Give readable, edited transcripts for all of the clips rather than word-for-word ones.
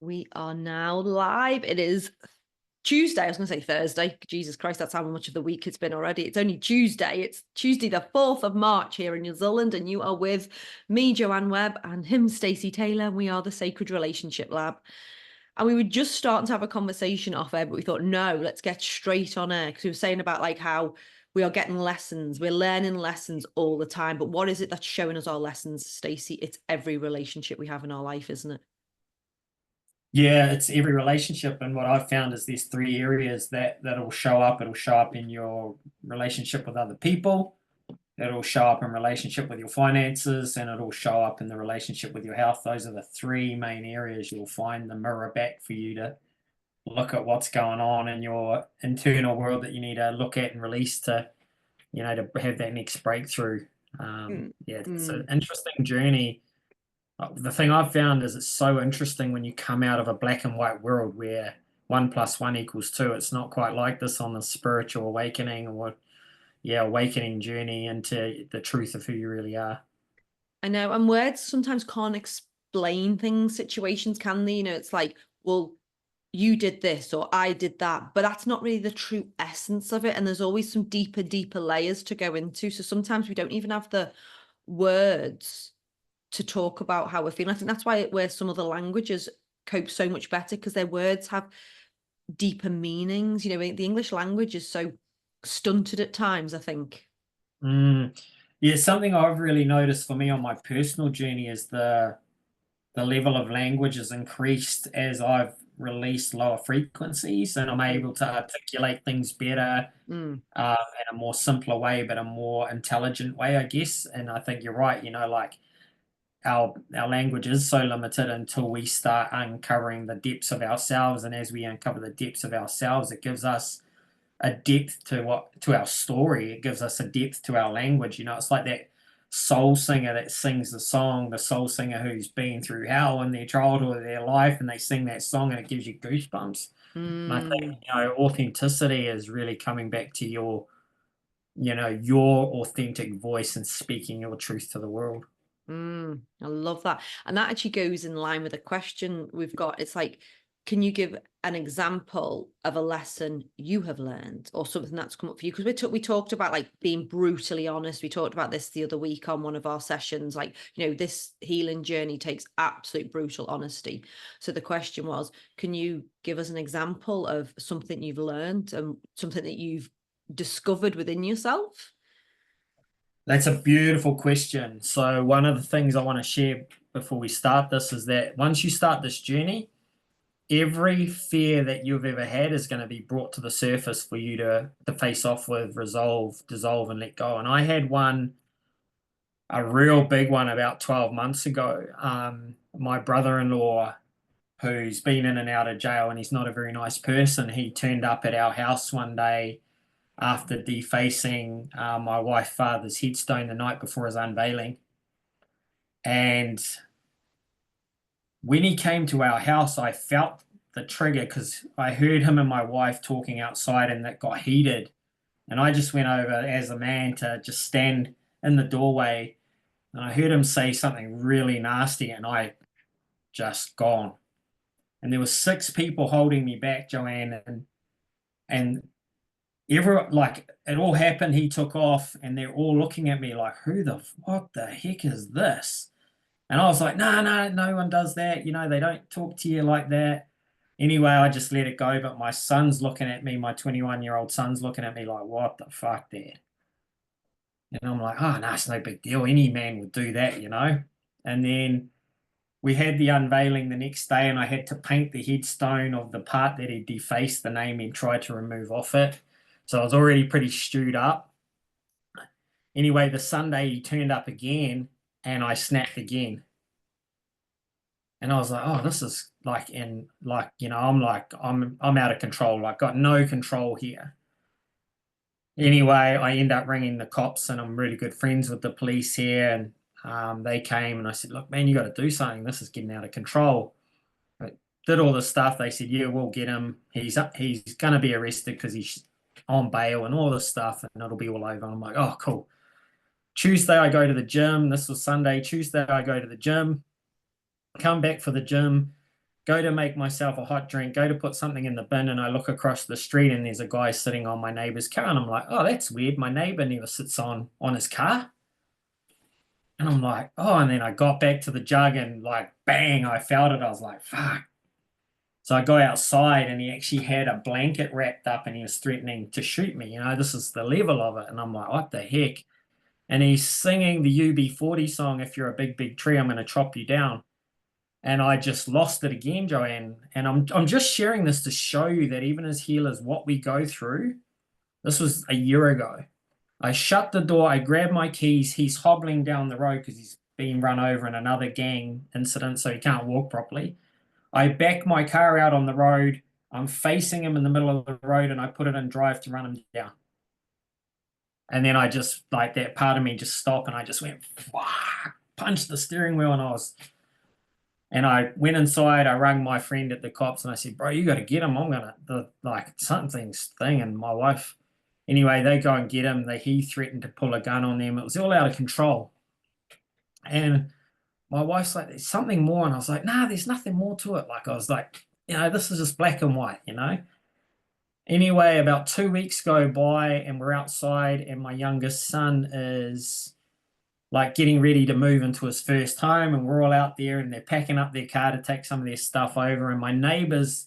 We are now live. It is Tuesday. I was going to say Thursday. Jesus Christ, that's how much of the week it's been already. It's only Tuesday. It's Tuesday, the 4th of March here in New Zealand, and you are with me, Joanne Webb, and him, Stacy Taylor. And we are the Sacred Relationship Lab. And we were just starting to have a conversation off air, but we thought, no, let's get straight on air because we were saying about like how we are getting lessons, we're learning lessons all the time. But what is it that's showing us our lessons, Stacy? It's every relationship we have in our life, isn't it? Yeah, it's every relationship, and what I've found is there's three areas that'll show up. It'll show up in your relationship with other people, it'll show up in relationship with your finances, and it'll show up in the relationship with your health. Those are the three main areas you'll find the mirror back for you to look at what's going on in your internal world that you need to look at and release to have that next breakthrough. Mm, Yeah, it's an mm. interesting journey. The thing I've found is it's so interesting when you come out of a black and white world where 1 + 1 = 2. It's not quite like this on the spiritual awakening or, yeah, awakening journey into the truth of who you really are. I know, and words sometimes can't explain things, situations, can they? It's like, well, you did this or I did that, but that's not really the true essence of it. And there's always some deeper layers to go into. So sometimes we don't even have the words to talk about how we're feeling. I think that's where some other languages cope so much better because their words have deeper meanings. The English language is so stunted at times, I think. Mm. Yeah, something I've really noticed for me on my personal journey is the level of language has increased as I've released lower frequencies and I'm Mm, able to articulate things better mm, in a more simpler way, but a more intelligent way, I guess. And I think you're right, like our language is so limited until we start uncovering the depths of ourselves. And as we uncover the depths of ourselves, it gives us a depth to our story. It gives us a depth to our language. It's like that soul singer that sings the song, the soul singer who's been through hell in their childhood or their life, and they sing that song and it gives you goosebumps. And I think, mm. authenticity is really coming back to your authentic voice and speaking your truth to the world. I love that. And that actually goes in line with a question we've got. It's like, can you give an example of a lesson you have learned or something that's come up for you? Because we talked about like being brutally honest. We talked about this the other week on one of our sessions. Like, this healing journey takes absolute brutal honesty. So the question was, can you give us an example of something you've learned and something that you've discovered within yourself? That's a beautiful question. So, one of the things I want to share before we start this is that once you start this journey, every fear that you've ever had is going to be brought to the surface for you to face off with, resolve, dissolve, and let go. And I had one, a real big one, about 12 months ago. My brother-in-law, who's been in and out of jail, and he's not a very nice person, he turned up at our house one day after defacing my wife's father's headstone the night before his unveiling. And when he came to our house, I felt the trigger because I heard him and my wife talking outside and that got heated. And I just went over as a man to just stand in the doorway and I heard him say something really nasty and I just gone. And there was six people holding me back, Joanne, and like it all happened, he took off and they're all looking at me like, what the heck is this? And I was like, no, no, no one does that. They don't talk to you like that. Anyway, I just let it go. But my son's looking at me, my 21-year-old son's looking at me like, what the fuck, Dad? And I'm like, oh, no, it's no big deal. Any man would do that. And then we had the unveiling the next day, and I had to paint the headstone of the part that he defaced, the name he tried to remove off it. So I was already pretty stewed up. Anyway, the Sunday he turned up again, and I snapped again. And I was like, oh, this is like I'm like I'm out of control, like got no control here. Anyway, I end up ringing the cops and I'm really good friends with the police here and they came and I said, look, man, you got to do something. This is getting out of control. I did all the stuff. They said, yeah, we'll get him. He's going to be arrested because he's on bail and all this stuff and it'll be all over. I'm like, oh, cool. Tuesday, I go to the gym. This was Sunday. Tuesday, I go to the gym, come back for the gym. go to make myself a hot drink, go to put something in the bin, and I look across the street and there's a guy sitting on my neighbor's car, and I'm like, oh, that's weird. My neighbor never sits on his car. And I'm like, oh, and then I got back to the jug and like, bang, I felt it. I was like, fuck. So I go outside and he actually had a blanket wrapped up and he was threatening to shoot me. This is the level of it. And I'm like, what the heck? And he's singing the UB40 song, if you're a big, big tree, I'm going to chop you down. And I just lost it again, Joanne. And I'm just sharing this to show you that even as healers, what we go through, this was a year ago. I shut the door, I grab my keys, he's hobbling down the road because he's been run over in another gang incident, so he can't walk properly. I back my car out on the road, I'm facing him in the middle of the road, and I put it in drive to run him down. And then I just, like, that part of me just stopped, and I just went, fuck, punched the steering wheel, and I went inside, I rang my friend at the cops, and I said, bro, you got to get him, I'm going to, like, something's thing, and my wife. Anyway, they go and get him. He threatened to pull a gun on them. It was all out of control. And my wife's like, there's something more. And I was like, nah, there's nothing more to it. Like, I was like, this is just black and white. Anyway, about 2 weeks go by and we're outside and my youngest son is like getting ready to move into his first home. And we're all out there and they're packing up their car to take some of their stuff over. And my neighbors,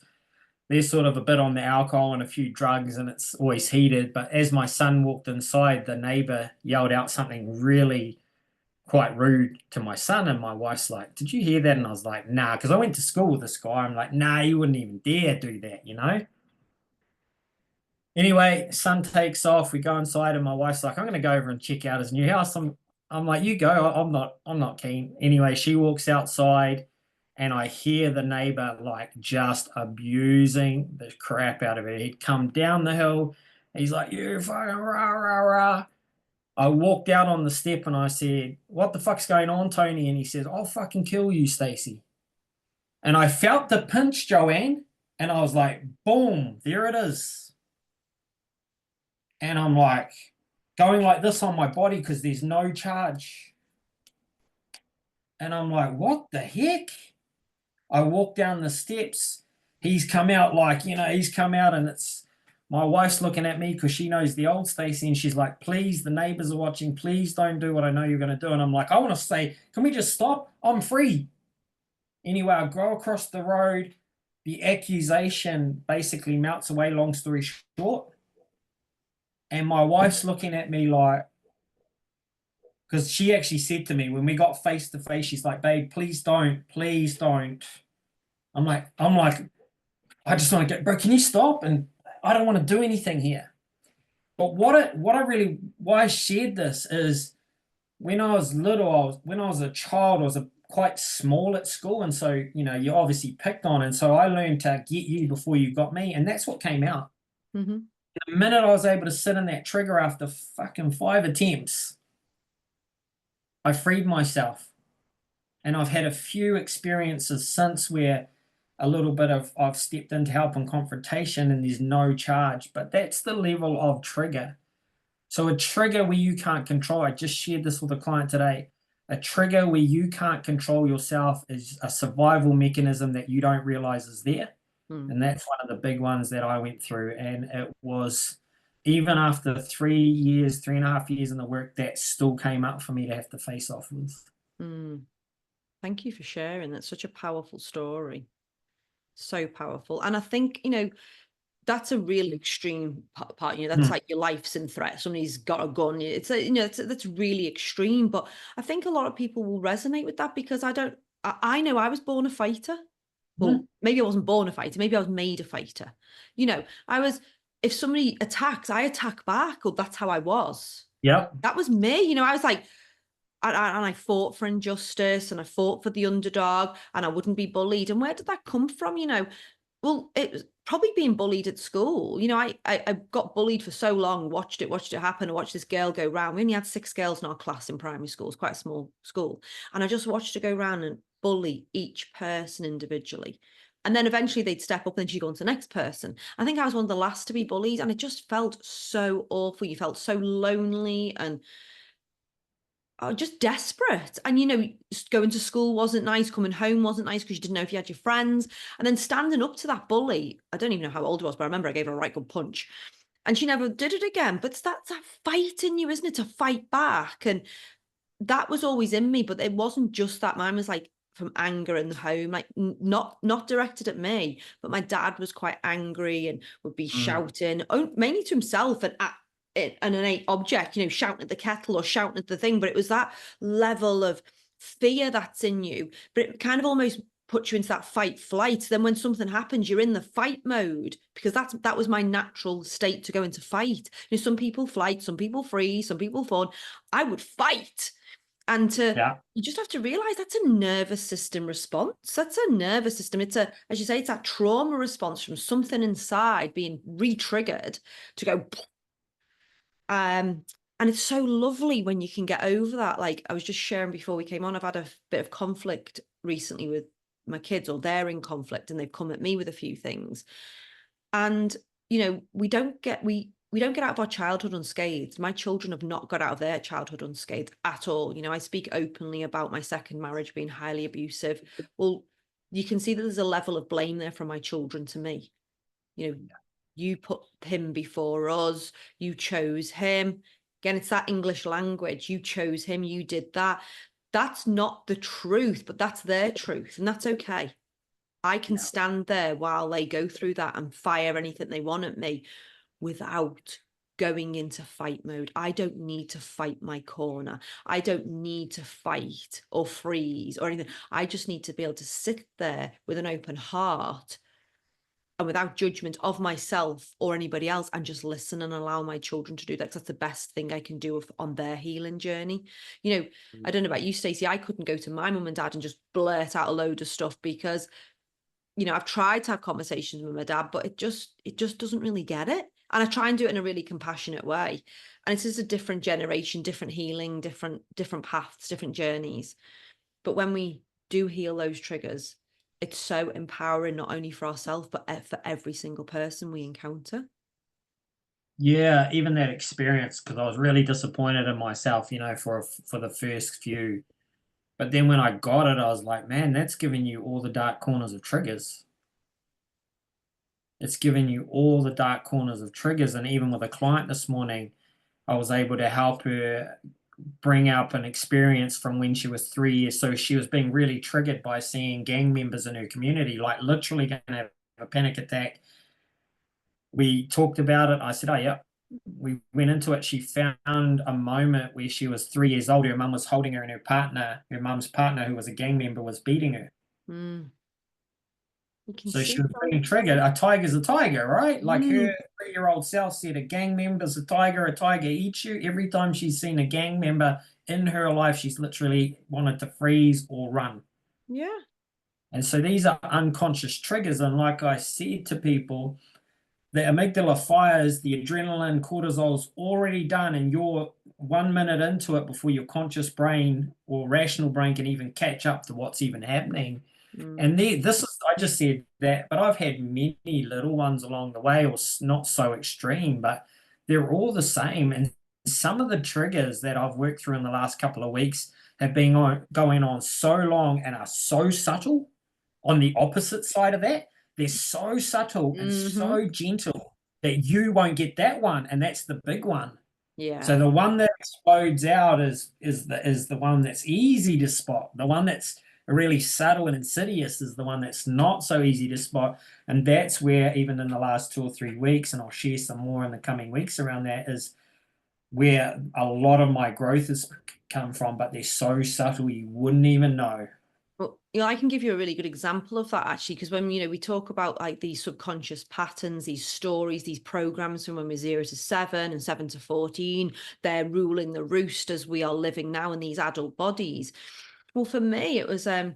they're sort of a bit on the alcohol and a few drugs and it's always heated. But as my son walked inside, the neighbor yelled out something really quite rude to my son. And my wife's like, did you hear that? And I was like, nah, because I went to school with this guy. I'm like, nah, you wouldn't even dare do that. Anyway, son takes off. We go inside and my wife's like, I'm going to go over and check out his new house. I'm like, you go. I'm not keen. Anyway, she walks outside. And I hear the neighbor like just abusing the crap out of it. He'd come down the hill. He's like, you fucking rah, rah, rah. I walked out on the step and I said, what the fuck's going on, Tony? And he says, I'll fucking kill you, Stacy. And I felt the pinch, Joanne. And I was like, boom, there it is. And I'm like going like this on my body because there's no charge. And I'm like, what the heck? I walk down the steps. He's come out he's come out and it's my wife's looking at me because she knows the old Stacy and she's like, please, the neighbors are watching. Please don't do what I know you're going to do. And I'm like, I want to say, can we just stop? I'm free. Anyway, I go across the road. The accusation basically melts away, long story short. And my wife's looking at me like, because she actually said to me when we got face to face, she's like, babe, please don't, please don't. I'm like, I just want to get, bro, can you stop? And I don't want to do anything here. But why I shared this is when I was little, when I was a child, I was quite small at school. And so, you obviously picked on. And so I learned to get you before you got me. And that's what came out. Mm-hmm. The minute I was able to sit in that trigger after fucking 5 attempts, I freed myself. And I've had a few experiences since where a little bit of I've stepped into help and confrontation and there's no charge, but that's the level of trigger. So a trigger where you can't control, I just shared this with a client today. A trigger where you can't control yourself is a survival mechanism that you don't realize is there. And that's one of the big ones that I went through. And it was even after 3.5 years in the work, that still came up for me to have to face off with. Thank you for sharing. That's such a powerful story. So powerful. And I think, that's a real extreme part, that's like your life's in threat. Somebody's got a gun. That's really extreme. But I think a lot of people will resonate with that because I know I was born a fighter. Well, maybe I wasn't born a fighter. Maybe I was made a fighter. If somebody attacks, I attack back. Or that's how I was. Yep. That was me. I was like, and I fought for injustice and I fought for the underdog and I wouldn't be bullied. And where did that come from? Well, it was probably being bullied at school. I got bullied for so long, watched it happen. I watched this girl go round. We only had 6 girls in our class in primary school. It's quite a small school. And I just watched her go round and bully each person individually. And then eventually they'd step up and then she'd go on to the next person. I think I was one of the last to be bullied. And it just felt so awful. You felt so lonely. And just desperate. And, you know, going to school wasn't nice, coming home wasn't nice because you didn't know if you had your friends. And then standing up to that bully, I don't even know how old I was, but I remember I gave her a right good punch. And she never did it again. But that's that fight in you, isn't it? To fight back. And that was always in me, but it wasn't just that. Mine was like from anger in the home, like not directed at me, but my dad was quite angry and would be shouting, mainly to himself and at an innate object, you know, shouting at the kettle or shouting at the thing. But it was that level of fear that's in you, but it kind of almost puts you into that fight flight. Then when something happens, you're in the fight mode, because that was my natural state to go into fight. You know, some people flight, some people freeze, some people fawn. I would fight. And you just have to realize that's a nervous system response. That's a nervous system. It's as you say, it's that trauma response from something inside being re-triggered to go. And it's so lovely when you can get over that. Like I was just sharing before we came on, I've had a bit of conflict recently with my kids, or they're in conflict and they've come at me with a few things. And, you know, we don't get out of our childhood unscathed. My children have not got out of their childhood unscathed at all. You know, I speak openly about my second marriage being highly abusive. Well, you can see that there's a level of blame there from my children to me. You know, you put him before us, you chose him. Again, it's that English language. You chose him, you did that. That's not the truth, but that's their truth, and that's okay. I can stand there while they go through that and fire anything they want at me without going into fight mode. I don't need to fight my corner. I don't need to fight or freeze or anything. I just need to be able to sit there with an open heart and without judgment of myself or anybody else, and just listen and allow my children to do that. That's the best thing I can do on their healing journey. You know, I don't know about you, Stacey. I couldn't go to my mum and dad and just blurt out a load of stuff, because you know, I've tried to have conversations with my dad, but it just doesn't really get it. And I try and do it in a really compassionate way. And it's just a different generation, different healing, different paths, different journeys. But when we do heal those triggers, it's so empowering, not only for ourselves, but for every single person we encounter. Yeah, even that experience, because I was really disappointed in myself, you know, for the first few. But then when I got it, I was like, man, that's giving you all the dark corners of triggers. It's giving you all the dark corners of triggers. And even with a client this morning, I was able to help her bring up an experience from when she was 3 years. So she was being really triggered by seeing gang members in her community, like literally going to have a panic attack. We talked about it. I said, oh, yeah. We went into it. She found a moment where she was 3 years old. Her mum was holding her, and her mum's partner, who was a gang member, was beating her. You can So see she was being triggered. A tiger's a tiger, right? Like her 3-year-old self said, a gang member's a tiger eats you. Every time she's seen a gang member in her life, she's literally wanted to freeze or run. Yeah. And so these are unconscious triggers. And like I said to people, the amygdala fires, the adrenaline, cortisol's already done, and you're 1 minute into it before your conscious brain or rational brain can even catch up to what's even happening. And I just said that, but I've had many little ones along the way, or not so extreme, but they're all the same. And some of the triggers that I've worked through in the last couple of weeks have been going on so long and are so subtle. On the opposite side of that, they're so subtle and so gentle that you won't get that one, and that's the big one. Yeah. So the one that explodes out is the one that's easy to spot. The one that's really subtle and insidious is the one that's not so easy to spot. And that's where, even in the last 2 or 3 weeks, and I'll share some more in the coming weeks around that, is where a lot of my growth has come from, but they're so subtle you wouldn't even know. Well, you know, I can give you a really good example of that, actually, because when, you know, we talk about like these subconscious patterns, these stories, these programs from when we're 0 to 7 and 7 to 14, they're ruling the roost as we are living now in these adult bodies. Well, for me, it was I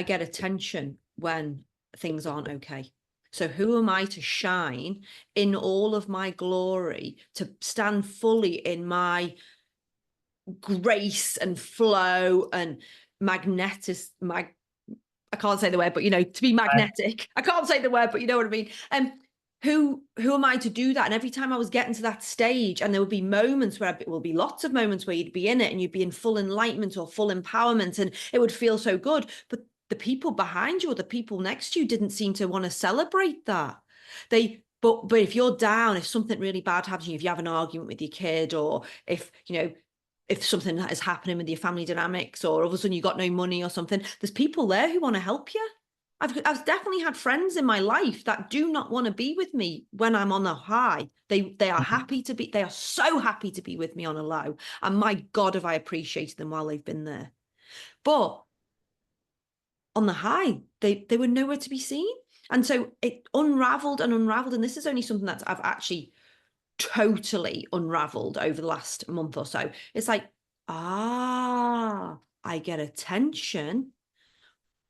get attention when things aren't okay. So who am I to shine in all of my glory, to stand fully in my grace and flow and I can't say the word, but you know, to be magnetic. I can't say the word, but you know what I mean. who am I to do that? And every time I was getting to that stage, and there would be moments where it will be lots of moments where you'd be in it and you'd be in full enlightenment or full empowerment, and it would feel so good. But the people behind you or the people next to you didn't seem to want to celebrate that. But if you're down, if something really bad happens to you, if you have an argument with your kid, or if if something is happening with your family dynamics, or all of a sudden you got no money or something, there's people there who want to help you. I've definitely had friends in my life that do not want to be with me when I'm on a high. They are so happy to be with me on a low. And my God, have I appreciated them while they've been there. But on the high, they were nowhere to be seen. And so it unraveled and unraveled. And this is only something that I've actually totally unraveled over the last month or so. It's like, I get attention,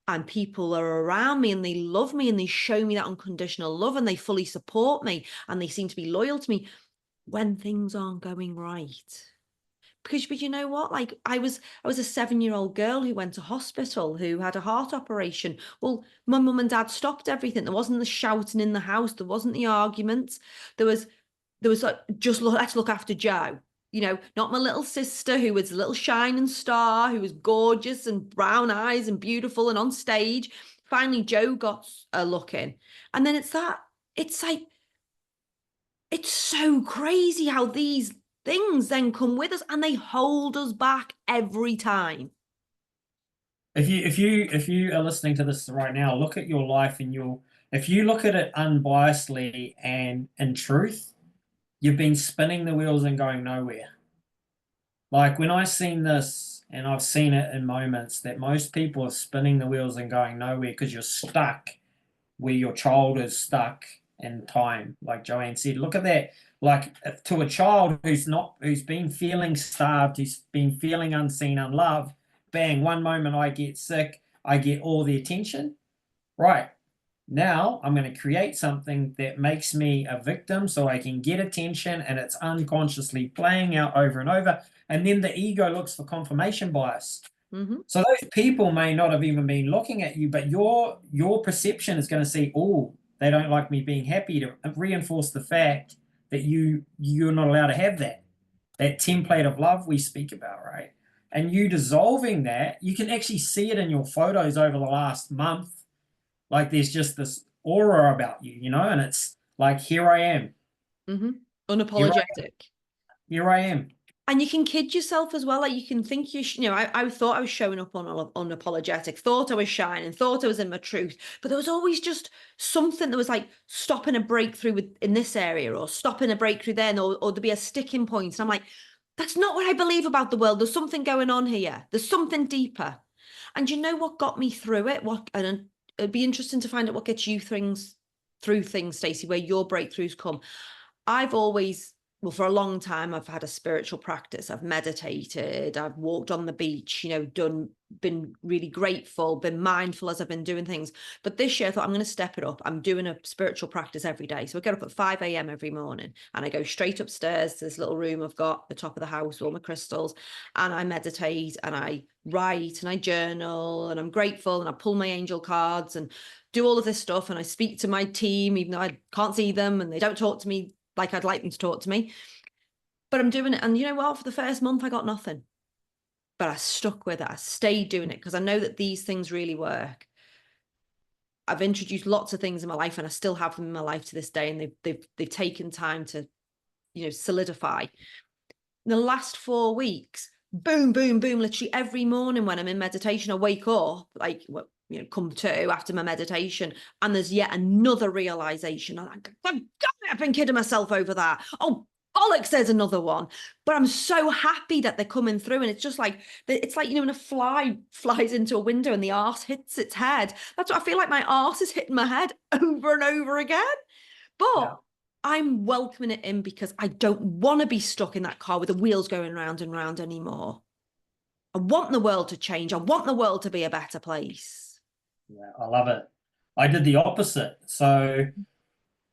and people are around me and they love me and they show me that unconditional love and they fully support me and they seem to be loyal to me when things aren't going right. But you know what? Like I was a 7-year-old girl who went to hospital, who had a heart operation. Well, my mum and dad stopped everything. There wasn't the shouting in the house. There wasn't the arguments. There was like, let's look after Joe. Not my little sister who was a little shining star, who was gorgeous and brown eyes and beautiful and on stage. Finally, Joe got a look in. And then it's like, it's so crazy how these things then come with us and they hold us back every time. If you are listening to this right now, look at your life and if you look at it unbiasedly and in truth, you've been spinning the wheels and going nowhere. Like when I seen this, and I've seen it in moments, that most people are spinning the wheels and going nowhere because you're stuck where your child is stuck in time. Like Joanne said, look at that. Like to a child who's been feeling starved, who's been feeling unseen, unloved, bang, one moment I get sick, I get all the attention. Right. Now I'm going to create something that makes me a victim so I can get attention, and it's unconsciously playing out over and over. And then the ego looks for confirmation bias. Mm-hmm. So those people may not have even been looking at you, but your perception is going to see, oh, they don't like me being happy, to reinforce the fact that you're not allowed to have that template of love we speak about, right? And you dissolving that, you can actually see it in your photos over the last month. Like there's just this aura about you, and it's like, here I am. Mm-hmm. Unapologetic. Here I am. And you can kid yourself as well. Like you can think I thought I was showing up on unapologetic, thought I was shining, thought I was in my truth. But there was always just something that was like stopping a breakthrough in this area, or stopping a breakthrough then, or there'd be a sticking point. And I'm like, that's not what I believe about the world. There's something going on here. There's something deeper. And you know what got me through it? And it'd be interesting to find out what gets you through things, Stacey, where your breakthroughs come. I've always, well, for a long time, I've had a spiritual practice. I've meditated, I've walked on the beach, been really grateful, been mindful as I've been doing things. But this year I thought I'm going to step it up. I'm doing a spiritual practice every day. So I get up at 5 a.m. every morning and I go straight upstairs to this little room I've got at the top of the house with all my crystals, and I meditate and I write and I journal and I'm grateful and I pull my angel cards and do all of this stuff. And I speak to my team, even though I can't see them and they don't talk to me like I'd like them to talk to me. But I'm doing it. And you know what? For the first month, I got nothing. But I stuck with it. I stayed doing it because I know that these things really work. I've introduced lots of things in my life and I still have them in my life to this day. And they've taken time to, solidify. In the last 4 weeks, boom, boom, boom, literally every morning when I'm in meditation, I wake up, like, come to after my meditation, and there's yet another realization. I'm like, I've been kidding myself over that. Oh, bollocks, there's another one. But I'm so happy that they're coming through. And it's just like, it's like, when a fly flies into a window and the arse hits its head. That's what I feel like. My arse is hitting my head over and over again. But yeah. I'm welcoming it in because I don't want to be stuck in that car with the wheels going round and round anymore. I want the world to change. I want the world to be a better place. Yeah, I love it. I did the opposite. So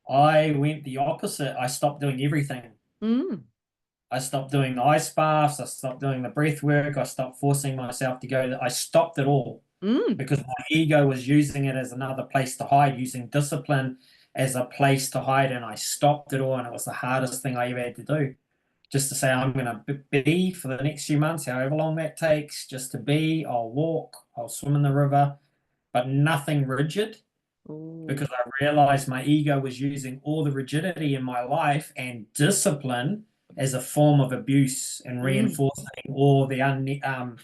I went the opposite. I stopped doing everything. I stopped doing the ice baths. I stopped doing the breath work. I stopped forcing myself to go. I stopped it all because my ego was using it as another place to hide, using discipline as a place to hide, and I stopped it all, and it was the hardest thing I ever had to do. Just to say, I'm going to be for the next few months, however long that takes, just to be. I'll walk, I'll swim in the river, but nothing rigid, Ooh. because I realized my ego was using all the rigidity in my life and discipline as a form of abuse and Mm. reinforcing all the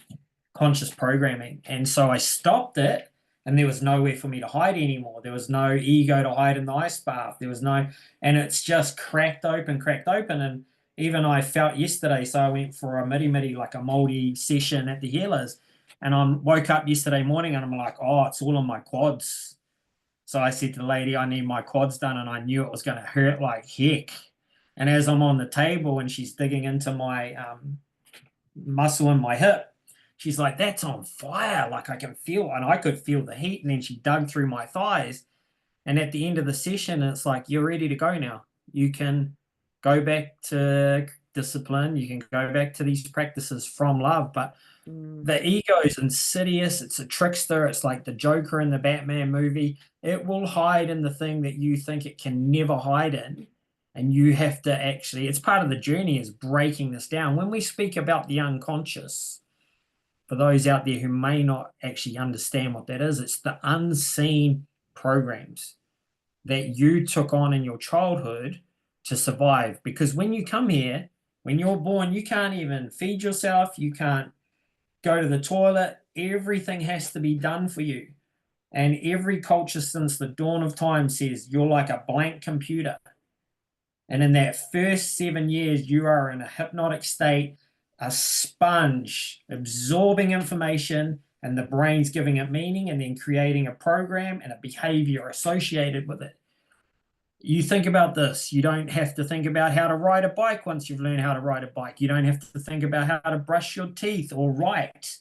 conscious programming. And so I stopped it, and there was nowhere for me to hide anymore. There was no ego to hide in the ice bath. There was no, and it's just cracked open. And even I felt yesterday, so I went for a midi, like a multi session at the healers. And I woke up yesterday morning and I'm like, oh, it's all on my quads. So I said to the lady, I need my quads done, and I knew it was going to hurt like heck. And as I'm on the table and she's digging into my muscle in my hip, she's like, that's on fire. Like I can feel, and I could feel the heat. And then she dug through my thighs. And at the end of the session, it's like, you're ready to go now. You can go back to discipline. You can go back to these practices from love. But Mm. the ego is insidious. It's a trickster. It's like the Joker in the Batman movie. It will hide in the thing that you think it can never hide in. And you have to actually, it's part of the journey, is breaking this down. When we speak about the unconscious, for those out there who may not actually understand what that is, it's the unseen programs that you took on in your childhood to survive. Because when you come here, when you're born, you can't even feed yourself. You can't go to the toilet. Everything has to be done for you. And every culture since the dawn of time says you're like a blank computer. And in that first 7 years, you are in a hypnotic state, a sponge, absorbing information, and the brain's giving it meaning and then creating a program and a behavior associated with it. You think about this. You don't have to think about how to ride a bike once you've learned how to ride a bike. You don't have to think about how to brush your teeth or write.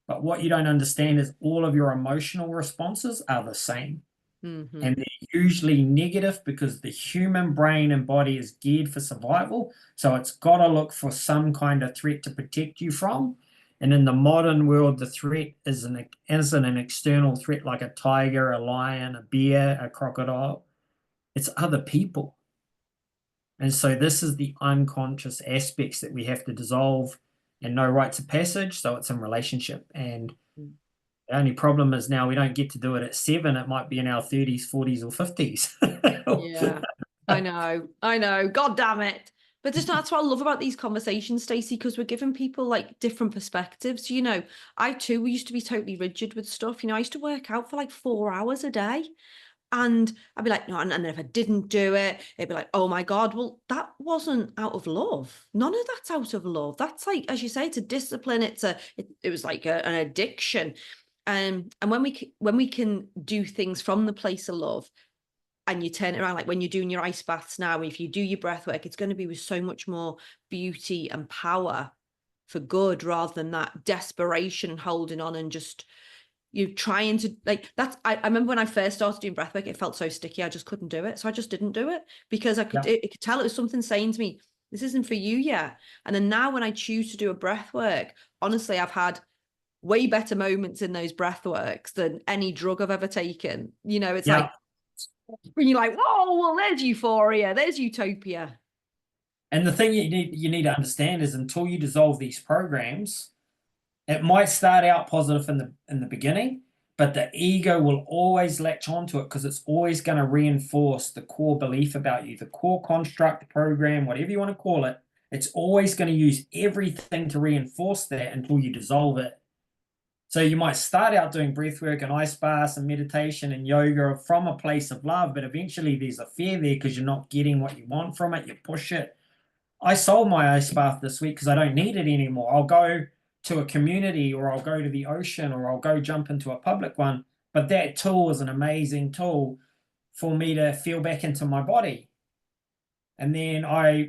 But what you don't understand is all of your emotional responses are the same. Mm-hmm. And they're usually negative because the human brain and body is geared for survival. So it's got to look for some kind of threat to protect you from. And in the modern world, the threat isn't an external threat like a tiger, a lion, a bear, a crocodile. It's other people. And so this is the unconscious aspects that we have to dissolve, and no rites of passage. So it's in relationship. And the only problem is now we don't get to do it at 7. It might be in our 30s, 40s, or 50s. Yeah, I know. I know. God damn it. But just that's what I love about these conversations, Stacey, because we're giving people like different perspectives. You know, I too used to be totally rigid with stuff. You know, I used to work out for like 4 hours a day. And I'd be like, no, and then if I didn't do it, it'd be like, oh my God, well, that wasn't out of love. None of that's out of love. That's like, as you say, it's a discipline. It was like an addiction. And when we can do things from the place of love, and you turn it around, like when you're doing your ice baths now, if you do your breath work, it's going to be with so much more beauty and power for good, rather than that desperation and holding on and just you trying to like that's I remember when I first started doing breathwork, it felt so sticky, I just couldn't do it. So I just didn't do it because Yeah. it could tell it was something saying to me, this isn't for you yet. And then now when I choose to do a breath work, honestly, I've had way better moments in those breath works than any drug I've ever taken. You know, it's Yeah. like when you're like, whoa, well, there's euphoria, there's utopia. And the thing you need to understand is, until you dissolve these programs, it might start out positive in the beginning, but the ego will always latch onto it because it's always going to reinforce the core belief about you, the core construct, program, whatever you want to call it. It's always going to use everything to reinforce that until you dissolve it. So you might start out doing breath work and ice baths and meditation and yoga from a place of love, but eventually there's a fear there because you're not getting what you want from it. You push it. I sold my ice bath this week because I don't need it anymore. I'll go to a community, or I'll go to the ocean, or I'll go jump into a public one. But that tool is an amazing tool for me to feel back into my body. And then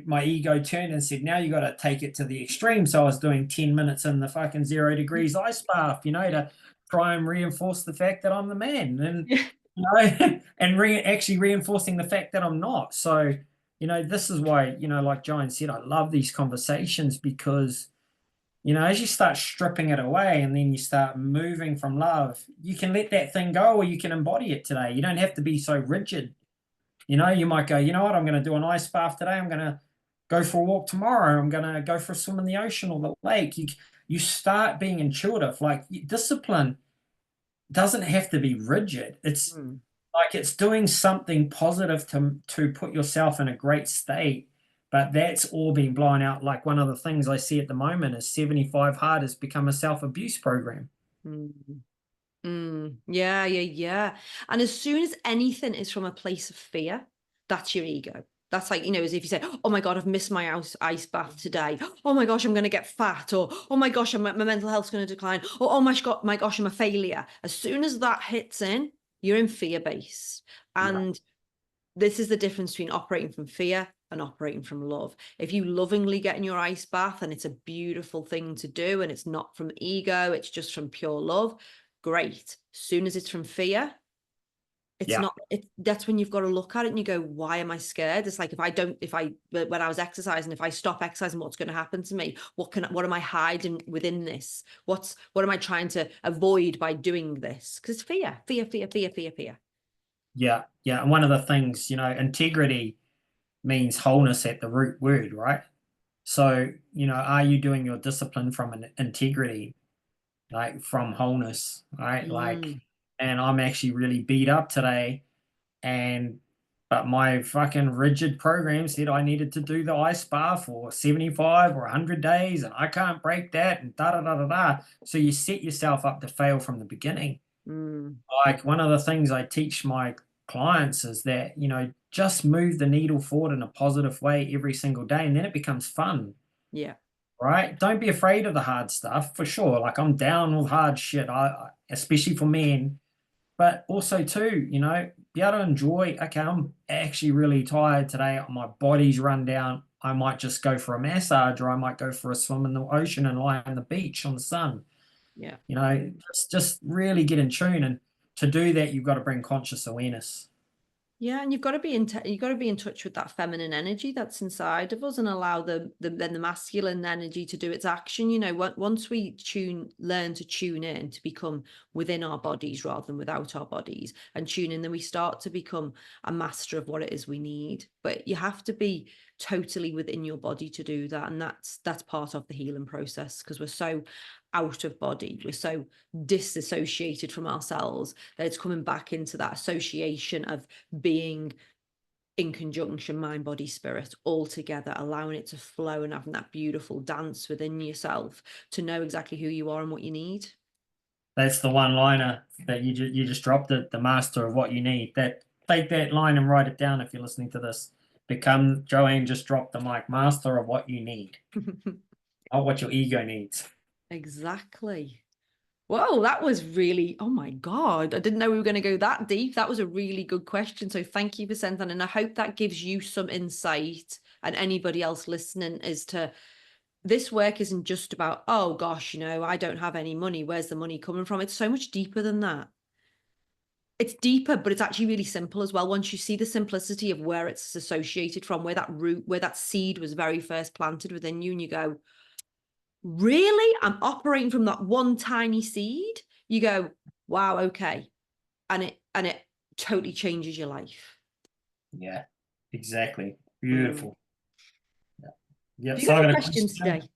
my ego turned and said, now you got to take it to the extreme. So I was doing 10 minutes in the fucking 0 degrees ice bath, to try and reinforce the fact that I'm the man. And, and actually reinforcing the fact that I'm not. So, this is why, like John said, I love these conversations because, as you start stripping it away and then you start moving from love, you can let that thing go or you can embody it today. You don't have to be so rigid. You know, you might go, you know what, I'm going to do an ice bath today. I'm going to go for a walk tomorrow. I'm going to go for a swim in the ocean or the lake. You start being intuitive. Like discipline doesn't have to be rigid. It's Mm, like it's doing something positive to put yourself in a great state. But that's all being blown out. Like one of the things I see at the moment is 75 Hard has become a self-abuse program. mm. Yeah, yeah, yeah. And as soon as anything is from a place of fear, that's your ego. That's like, as if you say, oh my God, I've missed my ice bath today. Oh my gosh, I'm going to get fat. Or, oh my gosh, my mental health's going to decline. Or, oh my gosh, I'm a failure. As soon as that hits in, you're in fear base. Yeah. And this is the difference between operating from fear and operating from love. If you lovingly get in your ice bath and it's a beautiful thing to do and it's not from ego, it's just from pure love, great. Soon as it's from fear, it's Yeah. not, that's when you've got to look at it and you go, why am I scared? It's like, when I was exercising, if I stop exercising, what's going to happen to me? What am I hiding within this? What am I trying to avoid by doing this? Because it's fear, fear, fear, fear, fear, fear. Yeah. Yeah. And one of the things, integrity means wholeness at the root word, right? So, are you doing your discipline from an integrity, like from wholeness, right? Like, Mm, and I'm actually really beat up today, and but my fucking rigid program said I needed to do the ice bar for 75 or 100 days, and I can't break that, and da da da da da. So you set yourself up to fail from the beginning. mm, Like one of the things I teach my clients is that, just move the needle forward in a positive way every single day, and then it becomes fun, yeah. right? Don't be afraid of the hard stuff for sure. Like I'm down with hard shit, especially for men, but also too, be able to enjoy. Okay, I'm actually really tired today. My body's run down. I might just go for a massage, or I might go for a swim in the ocean and lie on the beach on the sun. Yeah. Just really get in tune. And to do that, you've got to bring conscious awareness. Yeah, and you've got to be in touch with that feminine energy that's inside of us and allow then the masculine energy to do its action. Once we learn to tune in to become within our bodies rather than without our bodies and tune in, then we start to become a master of what it is we need. But you have to be totally within your body to do that, and that's part of the healing process because we're so out of body, we're so disassociated from ourselves that it's coming back into that association of being in conjunction mind body spirit all together, allowing it to flow and having that beautiful dance within yourself to know exactly who you are and what you need. That's the one liner that you just dropped it, the master of what you need. That take that line and write it down if you're listening to this. Become Joanne just dropped the mic, master of what you need, not what your ego needs. Exactly. Whoa, that was really, oh my God. I didn't know we were going to go that deep. That was a really good question. So thank you for sending that. And I hope that gives you some insight and anybody else listening as to this work isn't just about, oh gosh, I don't have any money. Where's the money coming from? It's so much deeper than that. It's deeper, but it's actually really simple as well. Once you see the simplicity of where it's associated from, where that root, where that seed was very first planted within you, and you go, really? I'm operating from that one tiny seed. You go, wow, okay. And it totally changes your life. Yeah, exactly. Mm. Beautiful. Yeah. Yep. Have you So got I any got a questions question. today?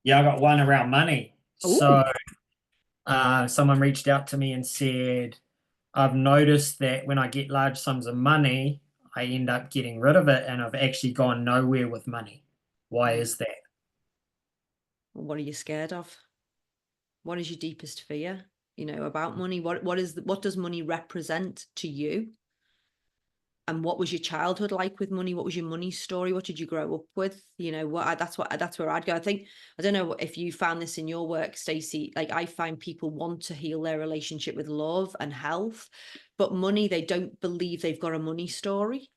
Yeah, I got one around money. So Oh, someone reached out to me and said, I've noticed that when I get large sums of money, I end up getting rid of it and I've actually gone nowhere with money. Why is that? what are you scared of? What is your deepest fear? About money. What does money represent to you? And what was your childhood like with money? What was your money story? What did you grow up with? That's where I'd go. I don't know if you found this in your work, Stacy. Like I find people want to heal their relationship with love and health, but money, they don't believe they've got a money story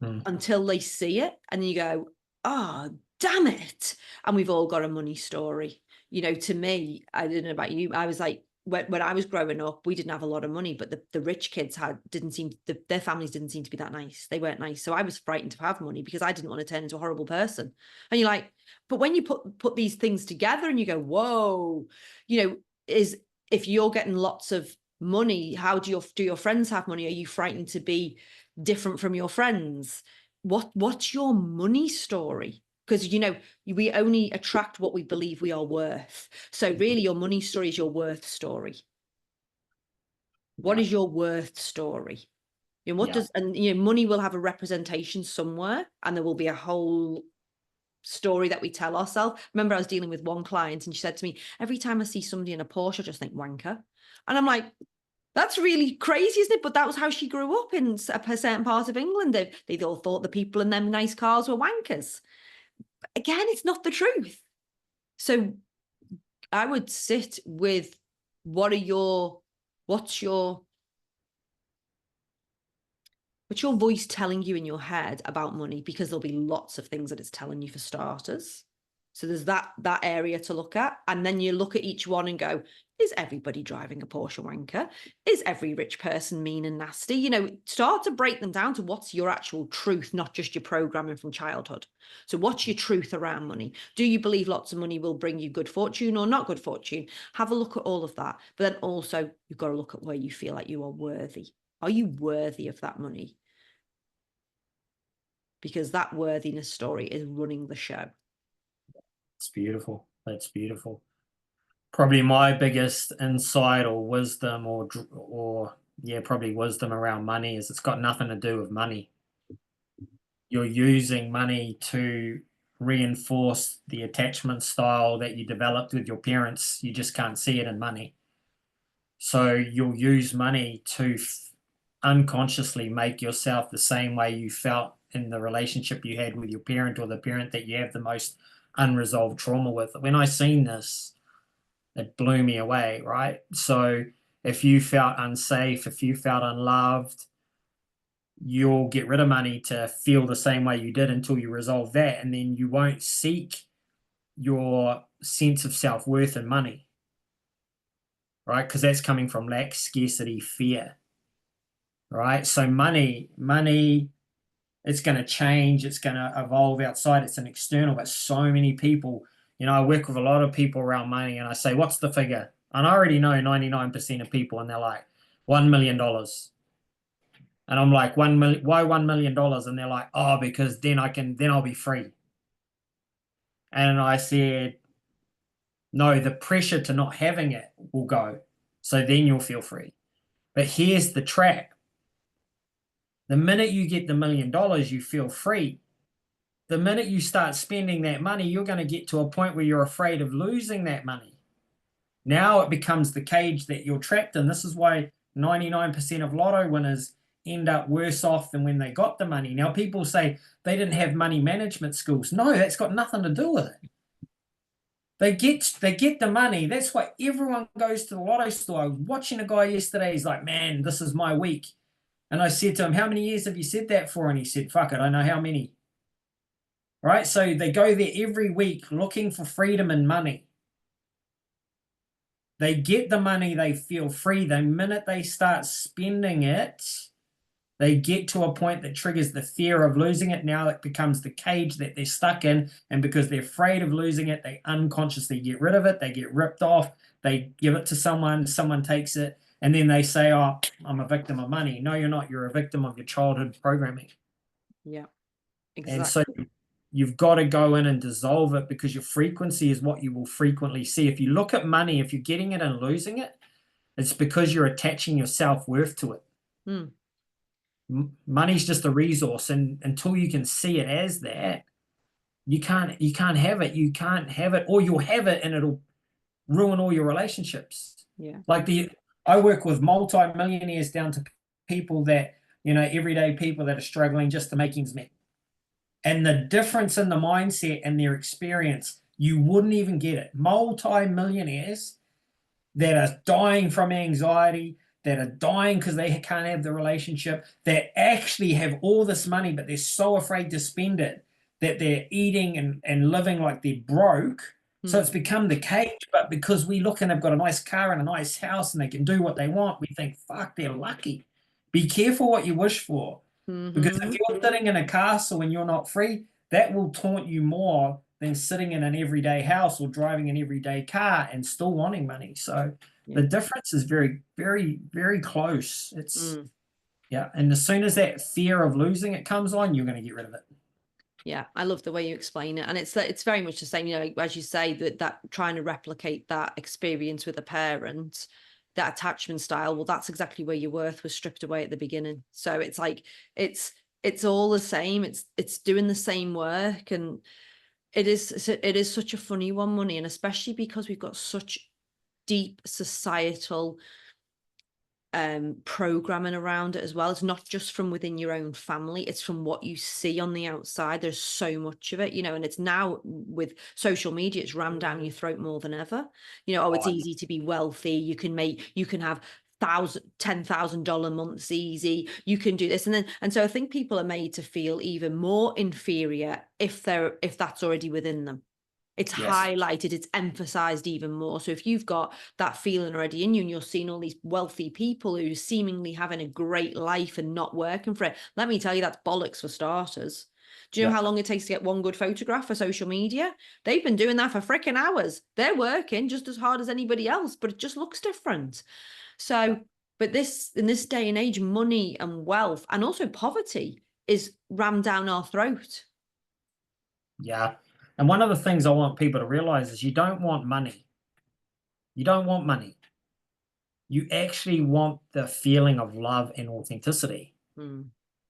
Hmm. until they see it. And then you go, oh, damn it. And we've all got a money story. To me, I don't know about you. I was like, when I was growing up, we didn't have a lot of money, but the rich kids their families didn't seem to be that nice. They weren't nice. So I was frightened to have money because I didn't want to turn into a horrible person. And you're like, but when you put these things together and you go, whoa, is if you're getting lots of money. How do your friends have money? Are you frightened to be different from your friends? What's your money story? Because we only attract what we believe we are worth. So really your money story is your worth story. What is your worth story? Money will have a representation somewhere, and there will be a whole story that we tell ourselves. Remember, I was dealing with one client and she said to me, every time I see somebody in a Porsche, I just think wanker. And I'm like, that's really crazy, isn't it? But that was how she grew up in a certain part of England. They all thought the people in them nice cars were wankers. Again, it's not the truth. So I would sit with what's your voice telling you in your head about money? Because there'll be lots of things that it's telling you for starters. So there's that area to look at. And then you look at each one and go, is everybody driving a Porsche wanker? Is every rich person mean and nasty? Start to break them down to what's your actual truth, not just your programming from childhood. So what's your truth around money? Do you believe lots of money will bring you good fortune or not good fortune? Have a look at all of that. But then also you've got to look at where you feel like you are worthy. Are you worthy of that money? Because that worthiness story is running the show. It's beautiful. That's beautiful. Probably my biggest insight or wisdom probably wisdom around money is it's got nothing to do with money. You're using money to reinforce the attachment style that you developed with your parents. You just can't see it in money. So you'll use money to unconsciously make yourself the same way you felt in the relationship you had with your parent or the parent that you have the most unresolved trauma with. When I seen this, it blew me away, right? So if you felt unsafe, if you felt unloved, you'll get rid of money to feel the same way you did until you resolve that. And then you won't seek your sense of self-worth in money, right? Because that's coming from lack, scarcity, fear, right? So money, it's going to change. It's going to evolve outside. It's an external, but so many people, I work with a lot of people around money and I say, what's the figure? And I already know 99% of people and they're like, $1 million. And I'm like, why $1 million? And they're like, oh, because then I'll be free. And I said, no, the pressure to not having it will go. So then you'll feel free. But here's the trap. The minute you get the $1 million, you feel free. The minute you start spending that money, you're going to get to a point where you're afraid of losing that money. Now it becomes the cage that you're trapped in. This is why 99% of lotto winners end up worse off than when they got the money. Now people say they didn't have money management skills. No, that's got nothing to do with it. They get the money. That's why everyone goes to the lotto store. I was watching a guy yesterday. He's like, man, this is my week. And I said to him, how many years have you said that for? And he said, fuck it, I know how many. Right? So they go there every week looking for freedom and money. They get the money, they feel free. The minute they start spending it, they get to a point that triggers the fear of losing it. Now it becomes the cage that they're stuck in. And because they're afraid of losing it, they unconsciously get rid of it. They get ripped off. They give it to someone takes it. And then they say, oh, I'm a victim of money. No, you're not. You're a victim of your childhood programming. Yeah, exactly. And so you've got to go in and dissolve it because your frequency is what you will frequently see. If you look at money, if you're getting it and losing it, it's because you're attaching your self-worth to it. Money's just a resource, and until you can see it as that, you can't have it. You can't have it, or you'll have it and it'll ruin all your relationships. Yeah. Like I work with multi-millionaires down to people that, everyday people that are struggling just to make ends meet. And the difference in the mindset and their experience, you wouldn't even get it. Multi-millionaires that are dying from anxiety, that are dying because they can't have the relationship, that actually have all this money, but they're so afraid to spend it that they're eating and living like they're broke. So it's become the cage, but because we look and they've got a nice car and a nice house and they can do what they want, we think, fuck, they're lucky. Be careful what you wish for. Because if you're sitting in a castle and you're not free, that will taunt you more than sitting in an everyday house or driving an everyday car and still wanting money. So The difference is very, very, very close. It's yeah, and as soon as that fear of losing it comes on, you're going to get rid of it. Yeah, I love the way you explain it, and it's very much the same. You know, as you say, that trying to replicate that experience with a parent, that attachment style. Well, that's exactly where your worth was stripped away at the beginning. So it's like it's all the same. It's doing the same work, and it is such a funny one, money, and especially because we've got such deep societal programming around it as well. It's not just from within your own family, it's from what you see on the outside. There's so much of it, you know, and it's now with social media, it's rammed down your throat more than ever. You know, oh, it's easy to be wealthy, you can have $10,000 months easy, you can do this, and so I think people are made to feel even more inferior if that's already within them. It's highlighted, it's emphasized even more. So if you've got that feeling already in you and you're seeing all these wealthy people who seemingly having a great life and not working for it, let me tell you, that's bollocks for starters. Do you know how long it takes to get one good photograph for social media? They've been doing that for freaking hours. They're working just as hard as anybody else, but it just looks different. So, but in this day and age, money and wealth and also poverty is rammed down our throat. Yeah. And one of the things I want people to realize is you don't want money. You don't want money. You actually want the feeling of love and authenticity.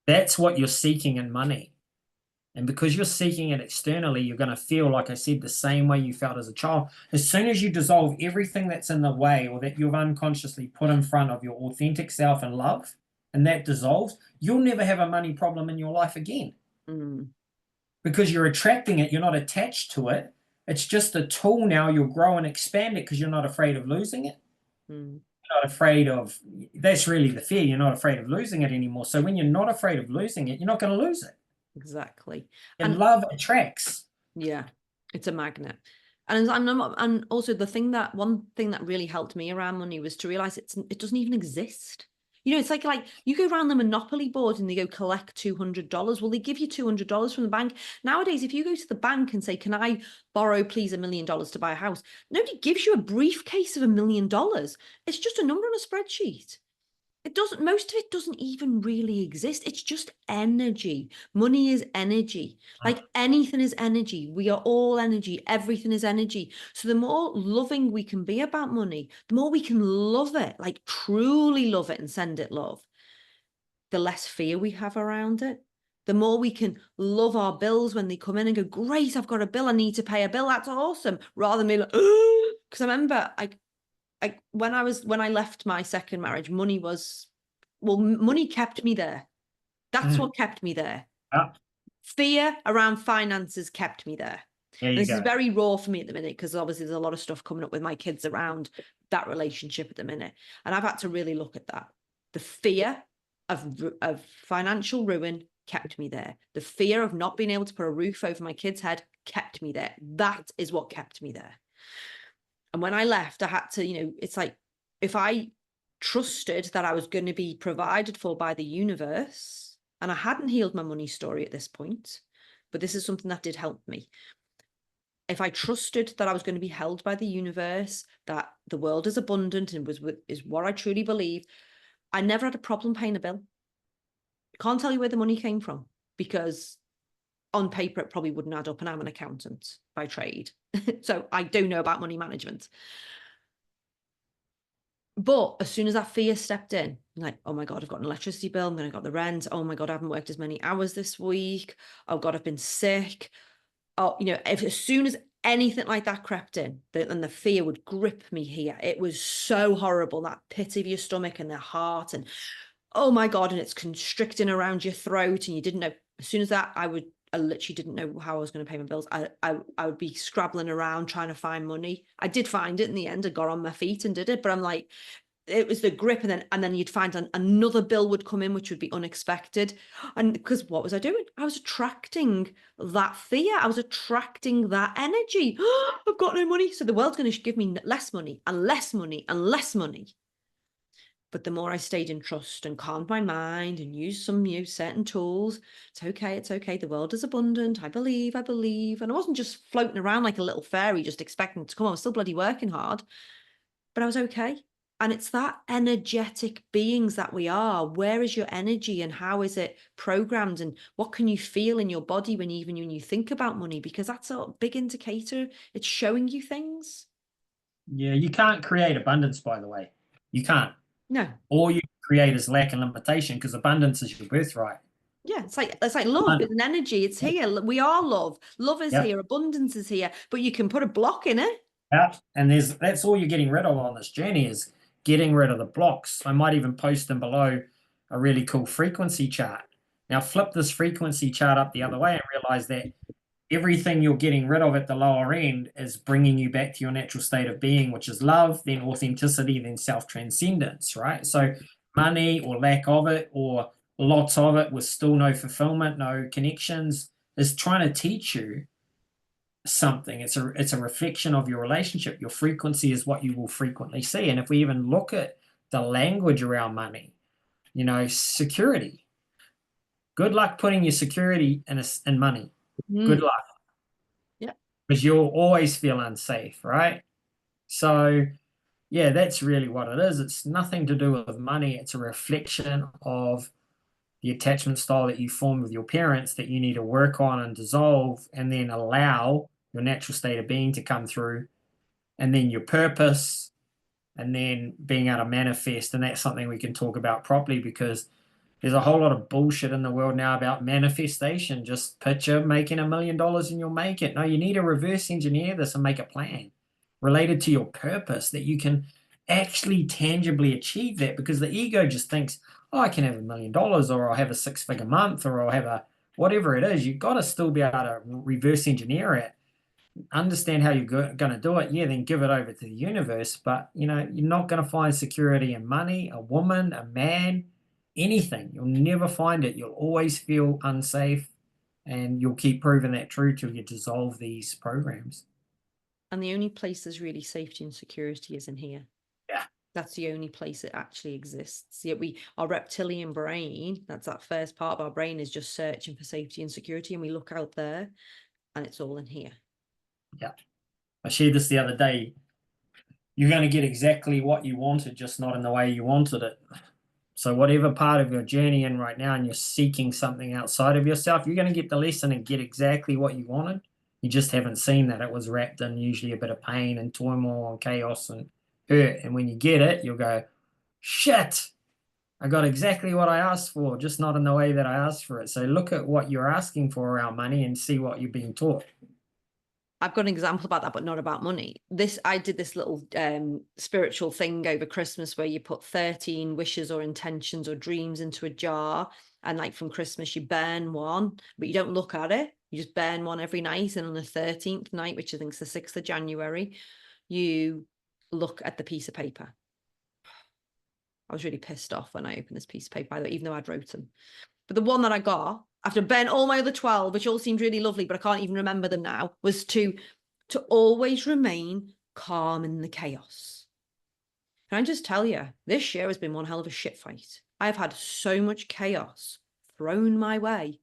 That's what you're seeking in money. And because you're seeking it externally, you're going to feel, like I said, the same way you felt as a child. As soon as you dissolve everything that's in the way or that you've unconsciously put in front of your authentic self and love, and that dissolves, you'll never have a money problem in your life again. Because you're attracting it, you're not attached to it. It's just a tool now. You'll grow and expand it because you're not afraid of losing it. You're not afraid of, that's really the fear. You're not afraid of losing it anymore. So when you're not afraid of losing it, you're not going to lose it. Exactly. And love attracts. Yeah, it's a magnet. And also one thing that really helped me around money was to realize it doesn't even exist. You know, it's like you go around the Monopoly board and they go collect $200. Well, they give you $200 from the bank. Nowadays, if you go to the bank and say, can I borrow please $1 million to buy a house? Nobody gives you a briefcase of $1 million. It's just a number on a spreadsheet. Most of it doesn't even really exist. It's just energy. Money is energy. Like anything is energy. We are all energy. Everything is energy. So the more loving we can be about money, the more we can love it, like truly love it and send it love, the less fear we have around it. The more we can love our bills when they come in and go, great, I've got a bill, I need to pay a bill. That's awesome. Rather than be like, because I remember when I left my second marriage, money kept me there. That's what kept me there. Fear around finances kept me there. This is very raw for me at the minute because obviously there's a lot of stuff coming up with my kids around that relationship at the minute. And I've had to really look at that. The fear of financial ruin kept me there. The fear of not being able to put a roof over my kid's head kept me there. That is what kept me there. And when I left, I had to, it's like if I trusted that I was going to be provided for by the universe, and I hadn't healed my money story at this point, but this is something that did help me. If I trusted that I was going to be held by the universe, that the world is abundant and is what I truly believe, I never had a problem paying a bill. I can't tell you where the money came from because on paper, it probably wouldn't add up, and I'm an accountant by trade. So I do know about money management. But as soon as that fear stepped in, I'm like, oh my God, I've got an electricity bill. I'm going to got the rent. Oh my God, I haven't worked as many hours this week. Oh God, I've been sick. Oh, as soon as anything like that crept in, then the fear would grip me here. It was so horrible, that pit of your stomach and the heart, and oh my God, and it's constricting around your throat, and you didn't know. As soon as that, I literally didn't know how I was going to pay my bills. I would be scrabbling around trying to find money. I did find it in the end. I got on my feet and did it, but I'm like, it was the grip, and then you'd find another bill would come in, which would be unexpected. And because what was I doing? I was attracting that fear. I was attracting that energy. I've got no money. So the world's going to give me less money and less money and less money. But the more I stayed in trust and calmed my mind and used some certain tools, it's okay. The world is abundant. I believe. And I wasn't just floating around like a little fairy, just expecting it to come. I was still bloody working hard. but I was okay. And it's that energetic beings that we are. Where is your energy and how is it programmed? And what can you feel in your body even when you think about money? Because that's a big indicator. It's showing you things. Yeah, you can't create abundance, by the way. You can't. No. All you create is lack and limitation because abundance is your birthright. Yeah, it's like love. It's an energy. It's here. We are love. Love is Yep. here. Abundance is here. But you can put a block in it. Yeah. And that's all you're getting rid of on this journey is getting rid of the blocks. I might even post them below a really cool frequency chart. Now flip this frequency chart up the other way and realize that everything you're getting rid of at the lower end is bringing you back to your natural state of being, which is love, then authenticity, then self-transcendence, right? So money or lack of it or lots of it with still no fulfillment, no connections is trying to teach you something. It's a reflection of your relationship. Your frequency is what you will frequently see. And if we even look at the language around money, security. Good luck putting your security in money. Good luck. Yeah. Because you'll always feel unsafe, right? So, yeah, that's really what it is. It's nothing to do with money. It's a reflection of the attachment style that you formed with your parents that you need to work on and dissolve and then allow your natural state of being to come through and then your purpose and then being able to manifest. And that's something we can talk about properly because there's a whole lot of bullshit in the world now about manifestation. Just picture making $1 million and you'll make it. No, you need to reverse engineer this and make a plan related to your purpose that you can actually tangibly achieve that because the ego just thinks, oh, I can have $1 million or I'll have a 6-figure month or I'll have a whatever it is. You've got to still be able to reverse engineer it, understand how you're going to do it. Yeah, then give it over to the universe. But, you're not going to find security in money, a woman, a man, anything. You'll never find it. You'll always feel unsafe and you'll keep proving that true till you dissolve these programs. And the only place there's really safety and security is in here. Yeah. That's the only place it actually exists. Yet our reptilian brain, that's that first part of our brain, is just searching for safety and security. And we look out there and it's all in here. Yeah. I shared this the other day. You're going to get exactly what you wanted, just not in the way you wanted it. So whatever part of your journey in right now and you're seeking something outside of yourself, you're going to get the lesson and get exactly what you wanted. You just haven't seen that. It was wrapped in usually a bit of pain and turmoil and chaos and hurt. And when you get it, you'll go, shit, I got exactly what I asked for, just not in the way that I asked for it. So look at what you're asking for around money and see what you're being taught. I've got an example about that, but not about money. I did this little spiritual thing over Christmas where you put 13 wishes or intentions or dreams into a jar. And like from Christmas, you burn one, but you don't look at it. You just burn one every night. And on the 13th night, which I think is the 6th of January, you look at the piece of paper. I was really pissed off when I opened this piece of paper, by the way, even though I'd wrote them. But the one that I got, after burning all my other 12, which all seemed really lovely, but I can't even remember them now, was to always remain calm in the chaos. Can I just tell you, this year has been one hell of a shit fight. I've had so much chaos thrown my way,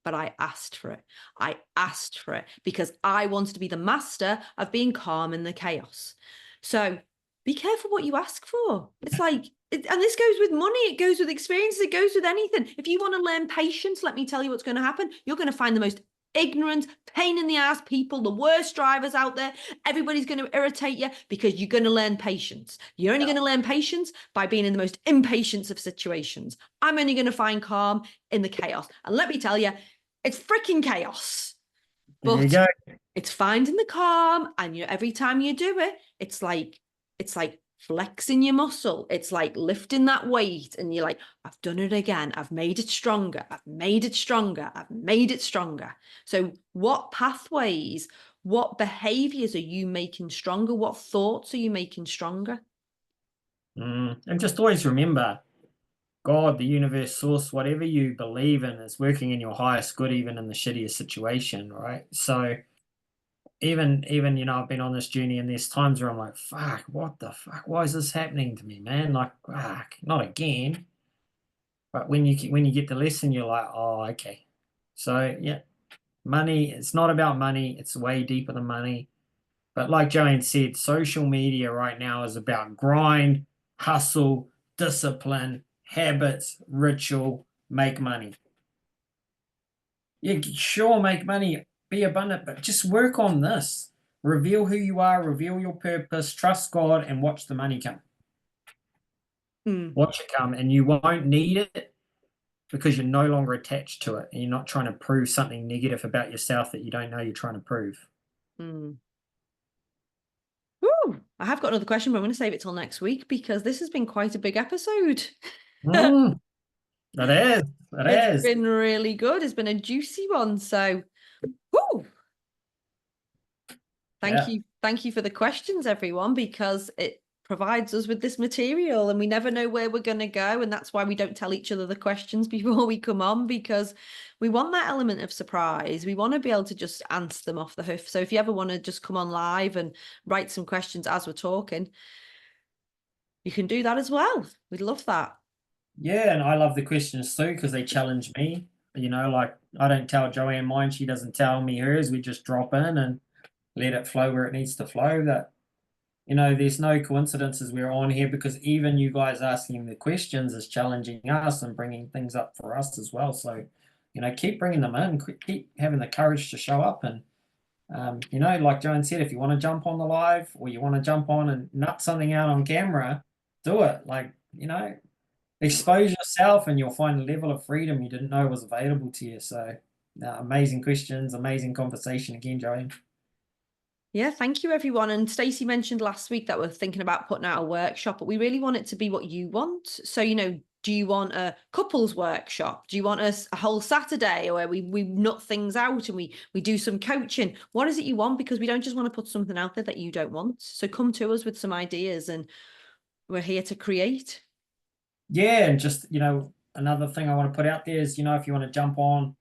but I asked for it. I asked for it because I wanted to be the master of being calm in the chaos. So be careful what you ask for. It's like, and this goes with money, it goes with experiences, it goes with anything. If you want to learn patience, let me tell you what's going to happen. You're going to find the most ignorant, pain in the ass people, the worst drivers out there. Everybody's going to irritate you because you're going to learn patience. You're only going to learn patience by being in the most impatience of situations. I'm only going to find calm in the chaos. And let me tell you, it's freaking chaos. But it's finding the calm, and every time you do it, it's like flexing your muscle. It's like lifting that weight, and you're like, I've done it again. I've made it stronger. I've made it stronger. I've made it stronger. So what pathways, what behaviors are you making stronger? What thoughts are you making stronger? And just always remember, God, the universe, source, whatever you believe in is working in your highest good, even in the shittiest situation, right? So even I've been on this journey and there's times where I'm like, fuck, what the fuck? Why is this happening to me, man? Like, fuck, not again. But when you get the lesson, you're like, oh, okay. So yeah, money, it's not about money, it's way deeper than money. But like Joanne said, social media right now is about grind, hustle, discipline, habits, ritual, make money. Yeah, sure, make money, be abundant, but just work on this. Reveal who you are, reveal your purpose, trust God, and watch the money come. Mm, Watch it come, and you won't need it because you're no longer attached to it, and you're not trying to prove something negative about yourself that you don't know you're trying to prove. mm. Woo! I have got another question, but I'm going to save it till next week because this has been quite a big episode. Mm, that is, It's that is. been really good. It's been a juicy one. So, woo! Yeah. Thank you for the questions, everyone, because it provides us with this material and we never know where we're going to go. And that's why we don't tell each other the questions before we come on, because we want that element of surprise. We want to be able to just answer them off the hoof. So if you ever want to just come on live and write some questions as we're talking, you can do that as well. We'd love that. Yeah, and I love the questions too because they challenge me. Like I don't tell Joanne mine, she doesn't tell me hers. We just drop in and let it flow where it needs to flow. There's no coincidences we're on here because even you guys asking the questions is challenging us and bringing things up for us as well. So, keep bringing them in, keep having the courage to show up. And, like Joan said, if you want to jump on the live or you want to jump on and nut something out on camera, do it. Expose yourself and you'll find a level of freedom you didn't know was available to you. So, amazing questions, amazing conversation again, Joanne. Yeah, thank you, everyone. And Stacey mentioned last week that we're thinking about putting out a workshop, but we really want it to be what you want. So, do you want a couples workshop? Do you want a whole Saturday where we nut things out and we do some coaching? What is it you want? Because we don't just want to put something out there that you don't want. So come to us with some ideas and we're here to create. Yeah, and just, another thing I want to put out there is, if you want to jump on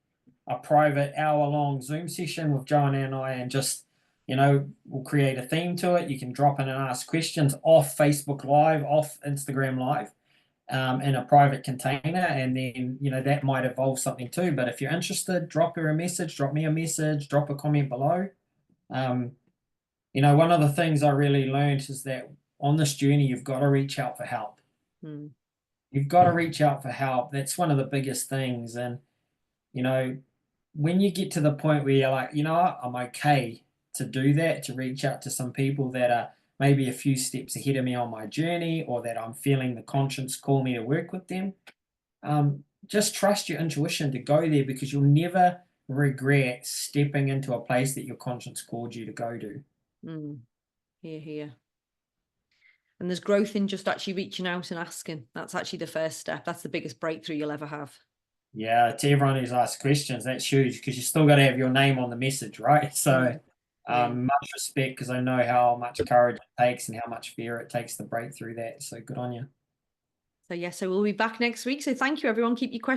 a private hour-long Zoom session with Joanne and I and just, we'll create a theme to it. You can drop in and ask questions off Facebook Live, off Instagram Live, in a private container, and then, that might evolve something too. But if you're interested, drop her a message, drop me a message, drop a comment below. Um, one of the things I really learned is that on this journey, you've got to reach out for help. Hmm. You've got to reach out for help. That's one of the biggest things. And, you know, when you get to the point where you're like, you know what, I'm okay to do that, to reach out to some people that are maybe a few steps ahead of me on my journey, or that I'm feeling the conscience call me to work with them. Just trust your intuition to go there because you'll never regret stepping into a place that your conscience called you to go to. Hmm. Here, here. And there's growth in just actually reaching out and asking. That's actually the first step. That's the biggest breakthrough you'll ever have. Yeah, to everyone who's asked questions, that's huge because you still got to have your name on the message, right? So, Yeah. much respect because I know how much courage it takes and how much fear it takes to break through that. So, good on you. So, yeah, so we'll be back next week. So, thank you, everyone. Keep your questions.